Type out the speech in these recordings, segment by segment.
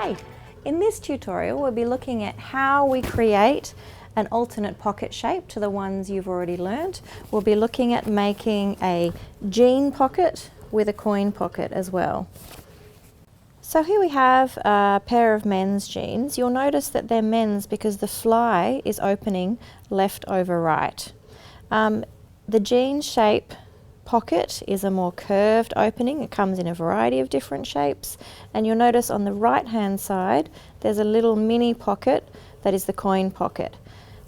Hi! In this tutorial we'll be looking at how we create an alternate pocket shape to the ones you've already learned. We'll be looking at making a jean pocket with a coin pocket as well. So here we have a pair of men's jeans. You'll notice that they're men's because the fly is opening left over right. The jean shape pocket is a more curved opening. It comes in a variety of different shapes, and you'll notice on the right hand side there's a little mini pocket that is the coin pocket.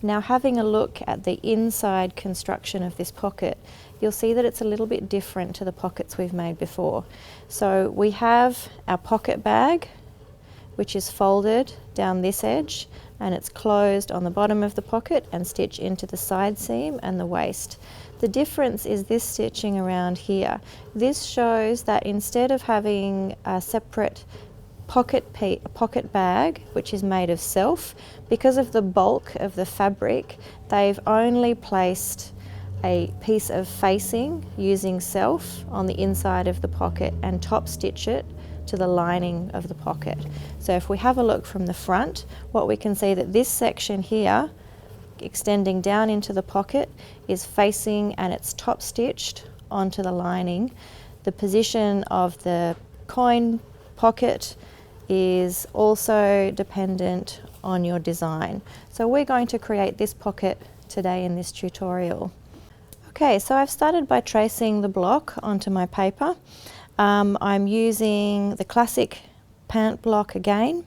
Now, having a look at the inside construction of this pocket, you'll see that it's a little bit different to the pockets we've made before. So we have our pocket bag, which is folded down this edge, and it's closed on the bottom of the pocket and stitched into the side seam and the waist. The difference is this stitching around here. This shows that instead of having a separate pocket bag, which is made of self, because of the bulk of the fabric, they've only placed a piece of facing using self on the inside of the pocket and top stitch it to the lining of the pocket. So if we have a look from the front, what we can see that this section here extending down into the pocket is facing and it's top stitched onto the lining. The position of the coin pocket is also dependent on your design. So we're going to create this pocket today in this tutorial. Okay, so I've started by tracing the block onto my paper. I'm using the classic pant block again,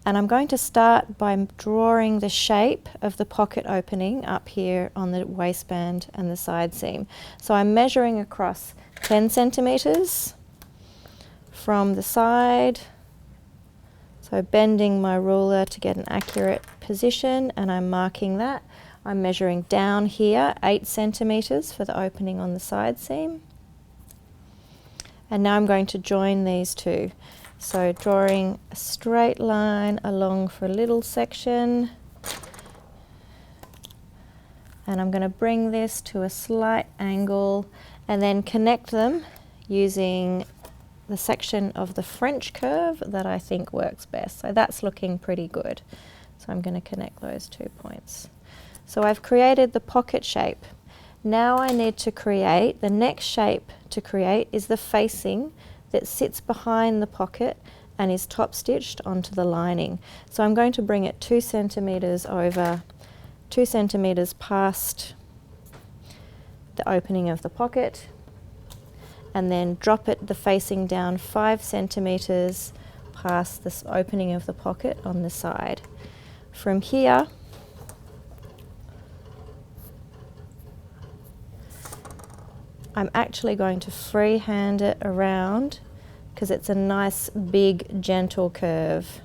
and I'm going to start by drawing the shape of the pocket opening up here on the waistband and the side seam. So I'm measuring across 10 centimeters from the side, so bending my ruler to get an accurate position, and I'm marking that. I'm measuring down here 8 centimeters for the opening on the side seam. And now I'm going to join these two. So drawing a straight line along for a little section, and I'm going to bring this to a slight angle and then connect them using the section of the French curve that I think works best. So that's looking pretty good. So I'm going to connect those 2 points. So I've created the pocket shape. Now I need to create, the next shape to create is the facing that sits behind the pocket and is top stitched onto the lining. So I'm going to bring it 2 centimeters over, 2 centimeters past the opening of the pocket, and then drop it, the facing down 5 centimeters past this opening of the pocket on the side. From here, I'm actually going to freehand it around because it's a nice big gentle curve.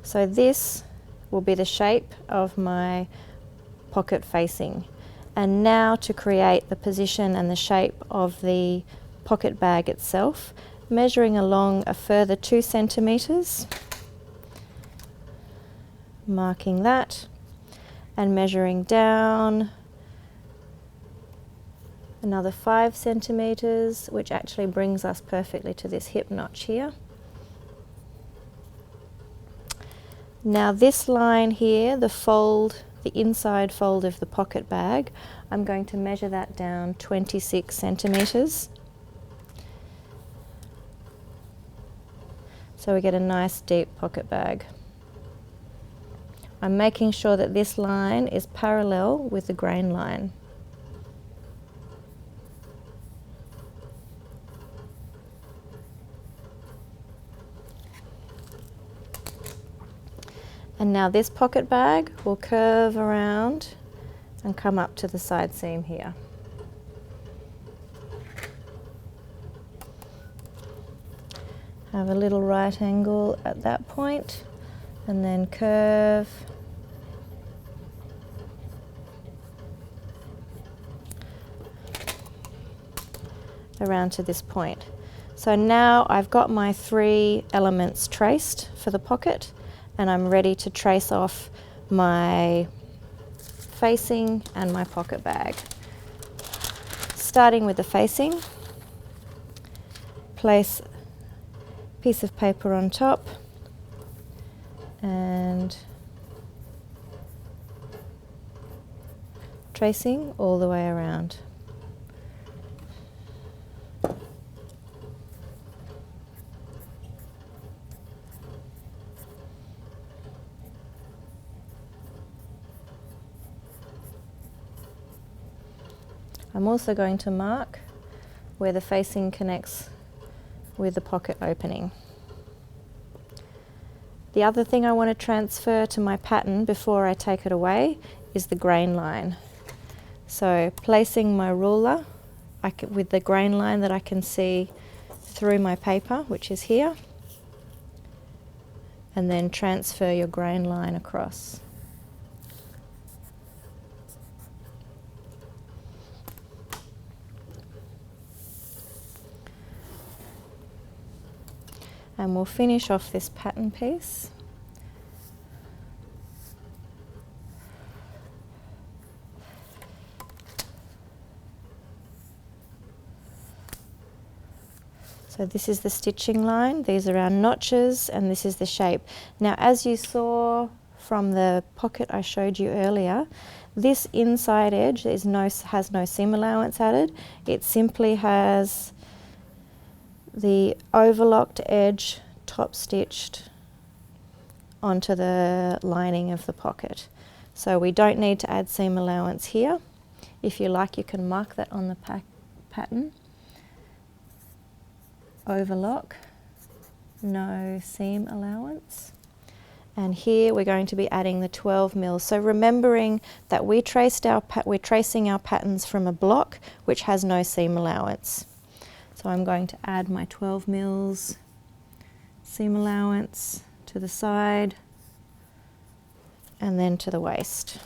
So this will be the shape of my pocket facing. And now to create the position and the shape of the pocket bag itself, measuring along a further 2 centimeters. Marking that and measuring down another 5 centimeters, which actually brings us perfectly to this hip notch here. Now this line here, the fold, the inside fold of the pocket bag, I'm going to measure that down 26 centimeters. So we get a nice deep pocket bag. I'm making sure that this line is parallel with the grain line. And now this pocket bag will curve around and come up to the side seam here. Have a little right angle at that point, and then curve around to this point. So now I've got my 3 elements traced for the pocket, and I'm ready to trace off my facing and my pocket bag. Starting with the facing, place a piece of paper on top and tracing all the way around. I'm also going to mark where the facing connects with the pocket opening. The other thing I want to transfer to my pattern before I take it away is the grain line. So placing my ruler with the grain line that I can see through my paper, which is here, and then transfer your grain line across. And we'll finish off this pattern piece. So this is the stitching line, these are our notches, and this is the shape. Now, as you saw from the pocket I showed you earlier, this inside edge has no seam allowance added. It simply has the overlocked edge top stitched onto the lining of the pocket. So we don't need to add seam allowance here. If you like, you can mark that on the pattern. Overlock, no seam allowance. And here we're going to be adding the 12 mils. So remembering that we're tracing our patterns from a block which has no seam allowance. So I'm going to add my 12 mils seam allowance to the side and then to the waist.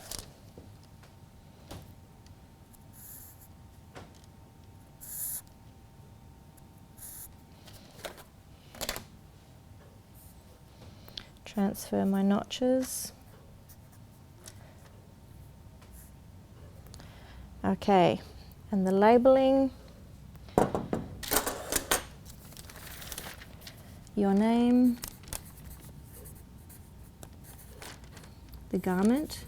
Transfer my notches. Okay, and the labelling, your name, the garment,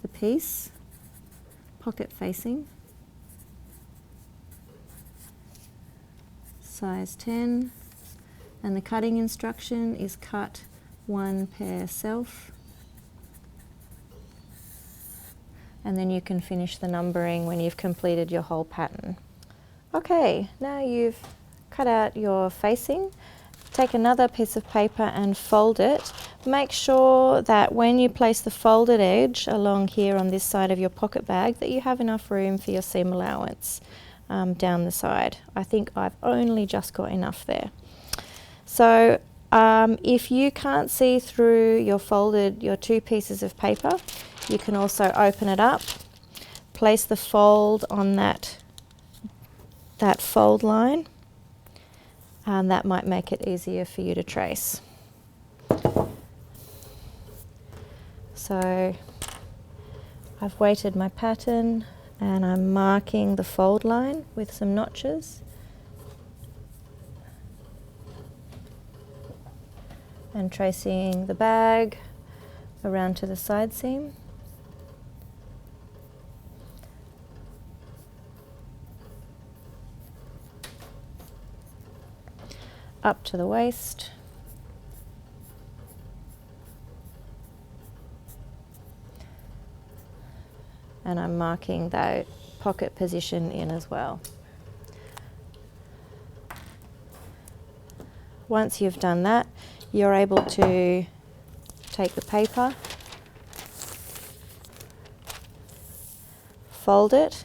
the piece, pocket facing, size 10, and the cutting instruction is cut 1 pair self, and then you can finish the numbering when you've completed your whole pattern. Okay, now you've cut out your facing, take another piece of paper and fold it. Make sure that when you place the folded edge along here on this side of your pocket bag that you have enough room for your seam allowance down the side. I think I've only just got enough there. So if you can't see through your two pieces of paper, you can also open it up, place the fold on that fold line, and that might make it easier for you to trace. So I've weighted my pattern and I'm marking the fold line with some notches. And tracing the bag around to the side seam. Up to the waist. And I'm marking that pocket position in as well. Once you've done that, you're able to take the paper, fold it,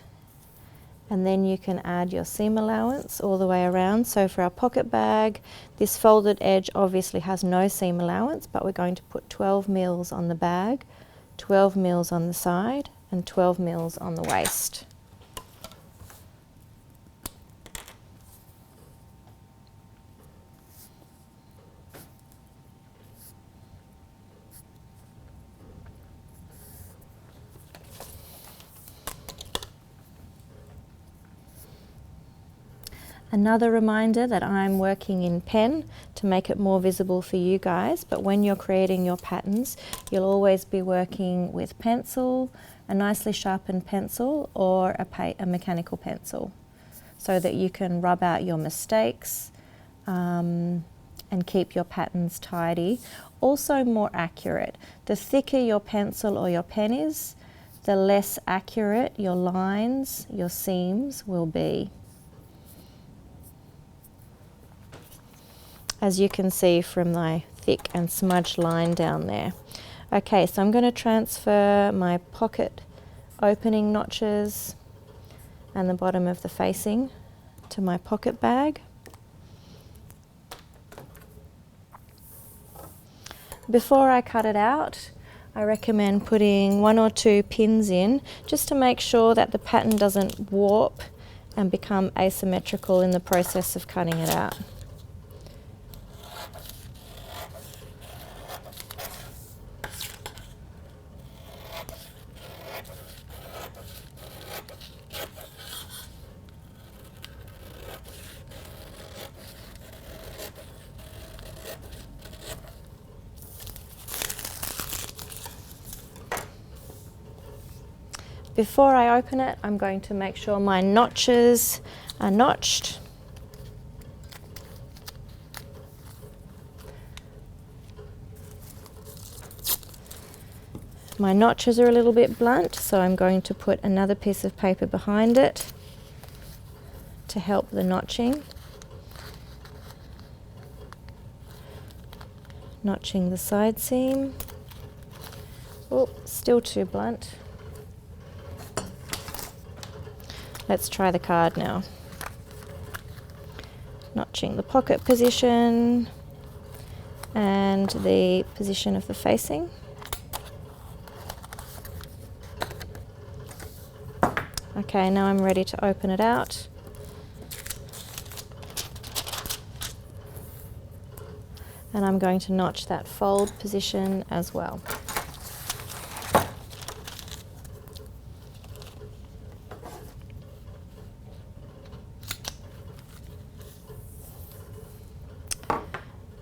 and then you can add your seam allowance all the way around. So for our pocket bag, this folded edge obviously has no seam allowance, but we're going to put 12 mils on the bag, 12 mils on the side, and 12 mils on the waist. Another reminder that I'm working in pen to make it more visible for you guys, but when you're creating your patterns, you'll always be working with pencil, a nicely sharpened pencil, or a mechanical pencil, so that you can rub out your mistakes and keep your patterns tidy. Also more accurate. The thicker your pencil or your pen is, the less accurate your lines, your seams will be. As you can see from my thick and smudged line down there. Okay, so I'm going to transfer my pocket opening notches and the bottom of the facing to my pocket bag. Before I cut it out, I recommend putting 1 or 2 pins in just to make sure that the pattern doesn't warp and become asymmetrical in the process of cutting it out. Before I open it, I'm going to make sure my notches are notched. My notches are a little bit blunt, so I'm going to put another piece of paper behind it to help the notching. Notching the side seam. Oh, still too blunt. Let's try the card now. Notching the pocket position and the position of the facing. Okay, now I'm ready to open it out. And I'm going to notch that fold position as well.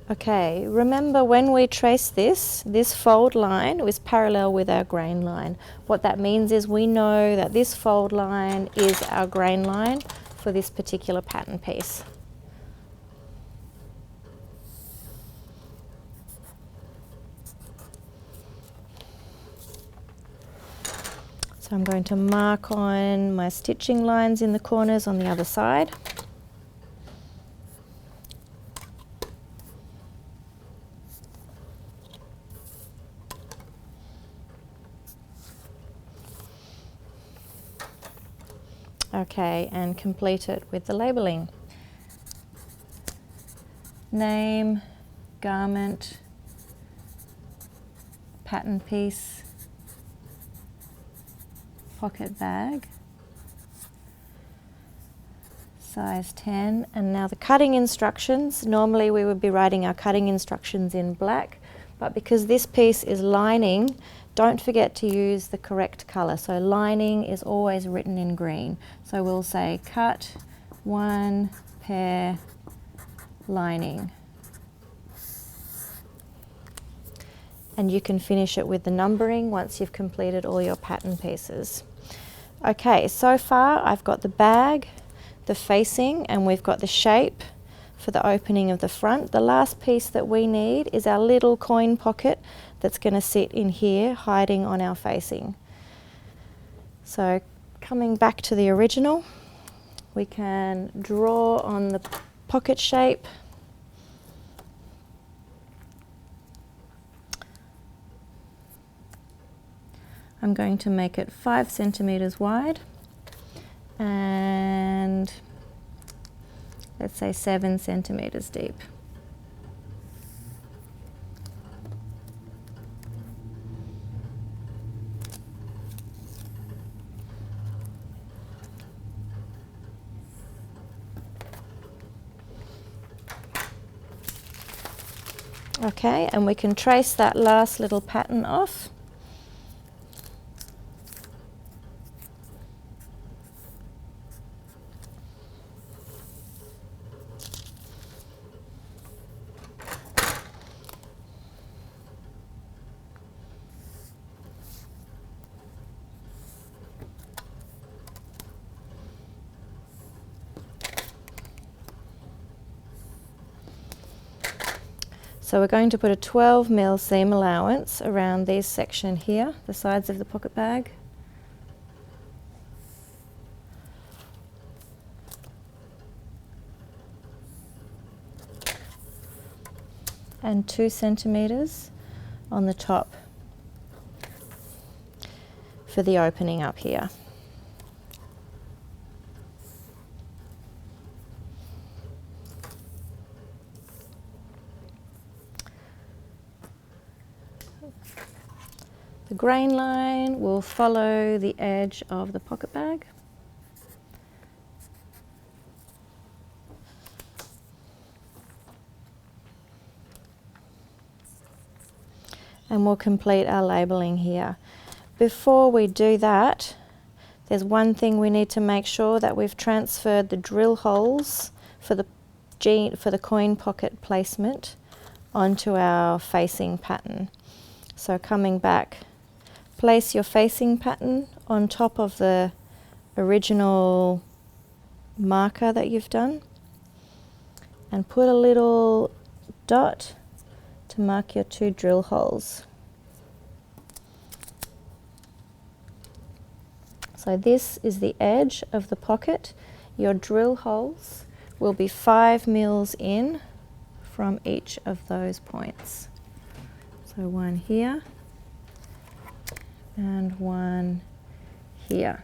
Okay, remember when we trace this fold line was parallel with our grain line. What that means is we know that this fold line is our grain line for this particular pattern piece. So I'm going to mark on my stitching lines in the corners on the other side. Okay, and complete it with the labeling. Name, garment, pattern piece, pocket bag, size 10, and now the cutting instructions. Normally we would be writing our cutting instructions in black, but because this piece is lining, don't forget to use the correct color. So lining is always written in green. So we'll say cut 1 pair lining. And you can finish it with the numbering once you've completed all your pattern pieces. Okay, so far I've got the bag, the facing, and we've got the shape for the opening of the front. The last piece that we need is our little coin pocket that's going to sit in here, hiding on our facing. So coming back to the original, we can draw on the pocket shape. I'm going to make it 5 centimeters wide and let's say 7 centimeters deep. Okay, and we can trace that last little pattern off. So we're going to put a 12mm seam allowance around this section here, the sides of the pocket bag. And 2 centimetres on the top for the opening up here. The grain line will follow the edge of the pocket bag. And we'll complete our labelling here. Before we do that, there's one thing we need to make sure that we've transferred the drill holes for the coin pocket placement onto our facing pattern. So coming back, place your facing pattern on top of the original marker that you've done and put a little dot to mark your 2 drill holes. So this is the edge of the pocket. Your drill holes will be 5mm in from each of those points. So one here and one here.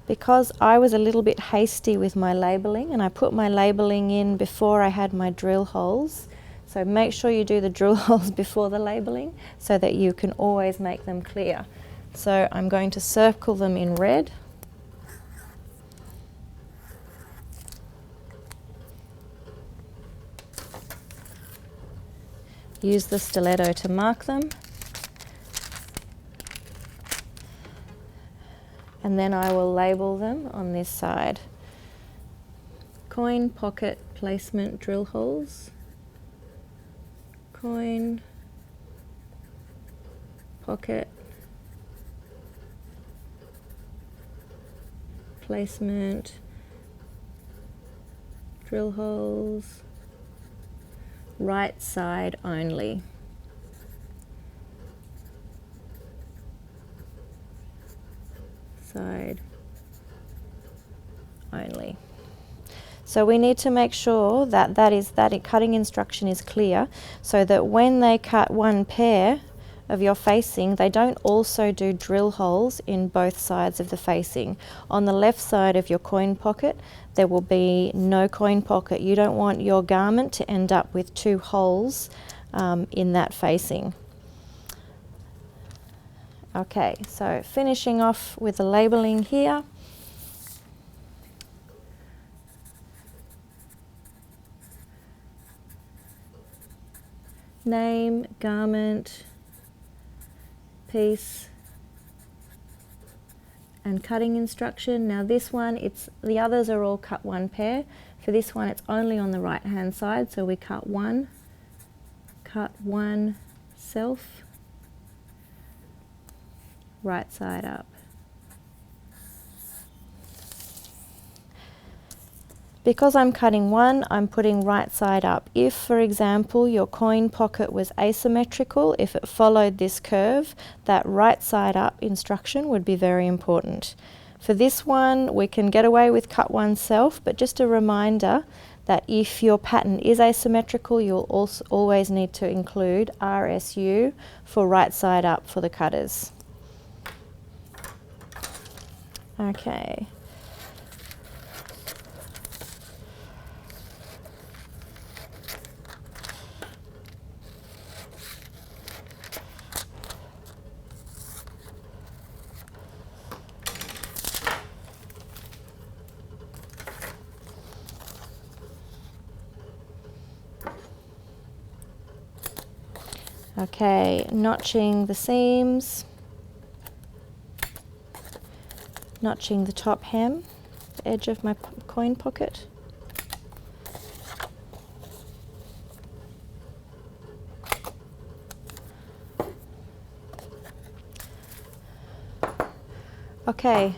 Because I was a little bit hasty with my labelling and I put my labelling in before I had my drill holes, so make sure you do the drill holes before the labelling so that you can always make them clear. So I'm going to circle them in red. Use the stiletto to mark them. And then I will label them on this side. Coin pocket placement drill holes. Coin pocket placement drill holes. Right side only. Side only. So we need to make sure that that cutting instruction is clear so that when they cut one pair of your facing, they don't also do drill holes in both sides of the facing. On the left side of your coin pocket, there will be no coin pocket. You don't want your garment to end up with 2 holes in that facing. Okay, so finishing off with the labelling here. Name, garment, piece, and cutting instruction. Now this one, the others are all cut one pair. For this one, it's only on the right hand side, so we cut one self, right side up. Because I'm cutting one, I'm putting right side up. If, for example, your coin pocket was asymmetrical, if it followed this curve, that right side up instruction would be very important. For this one, we can get away with cut one self, but just a reminder that if your pattern is asymmetrical, you'll also always need to include RSU for right side up for the cutters. Okay. Okay, notching the seams, notching the top hem, the edge of my coin pocket. Okay,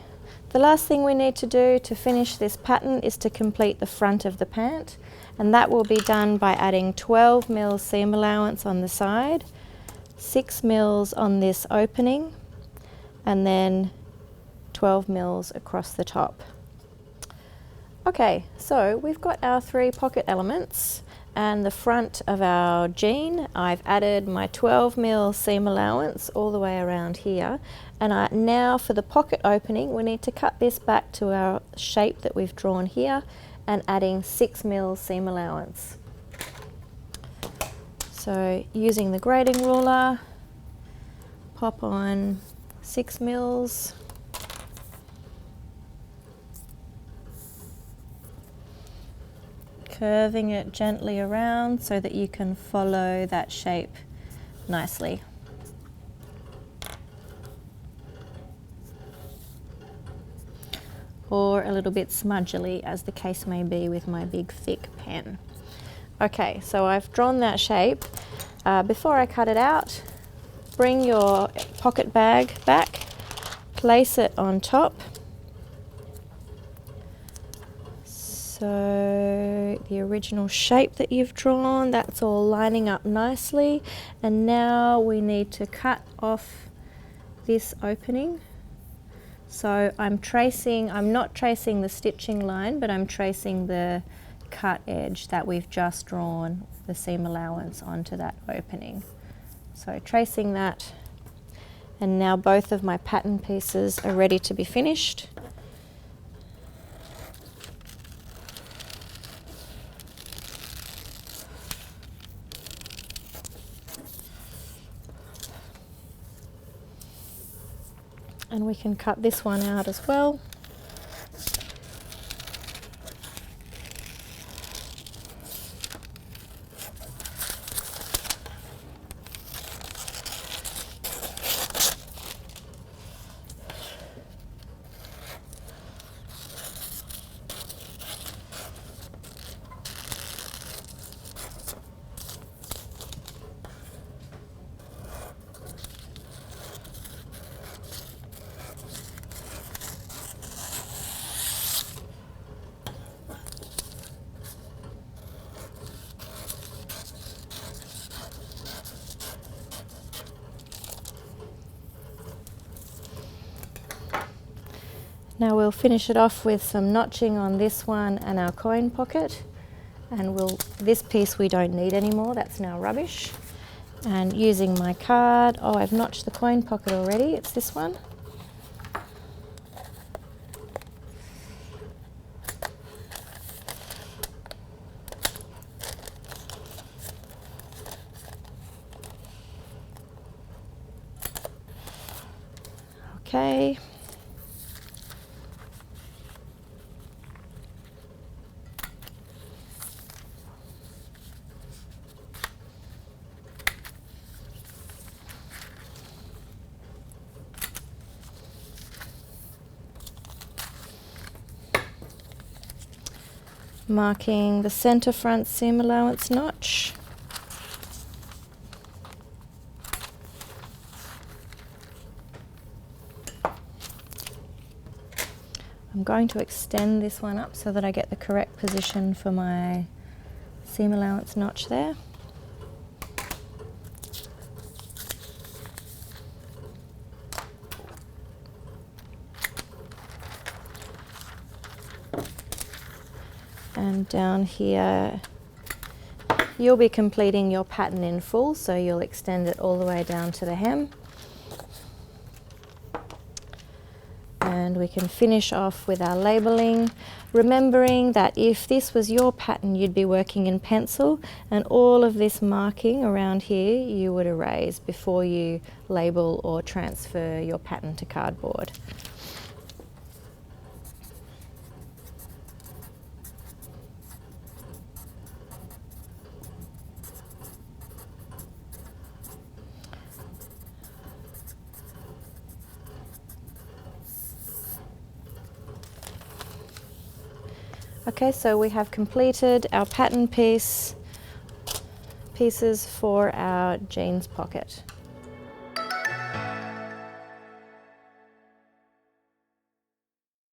The last thing we need to do to finish this pattern is to complete the front of the pant, and that will be done by adding 12 mils seam allowance on the side, 6 mils on this opening, and then 12 mils across the top. Okay, so we've got our 3 pocket elements and the front of our jean. I've added my 12 mil seam allowance all the way around here, and now for the pocket opening we need to cut this back to our shape that we've drawn here and adding 6 mil seam allowance. So using the grading ruler, pop on 6 mils. Curving it gently around so that you can follow that shape nicely. Or a little bit smudgily, as the case may be with my big thick pen. Okay, so I've drawn that shape. Before I cut it out, bring your pocket bag back, place it on top. So the original shape that you've drawn, that's all lining up nicely. And now we need to cut off this opening. So I'm not tracing the stitching line, but I'm tracing the cut edge that we've just drawn the seam allowance onto that opening. So tracing that, and now both of my pattern pieces are ready to be finished. And we can cut this one out as well. Now we'll finish it off with some notching on this one and our coin pocket. And this piece we don't need anymore, that's now rubbish. And using my card, I've notched the coin pocket already, it's this one. Okay. Marking the center front seam allowance notch. I'm going to extend this one up so that I get the correct position for my seam allowance notch there. And down here, you'll be completing your pattern in full, so you'll extend it all the way down to the hem. And we can finish off with our labeling, remembering that if this was your pattern, you'd be working in pencil, and all of this marking around here you would erase before you label or transfer your pattern to cardboard. Okay, so we have completed our pattern pieces for our jeans pocket.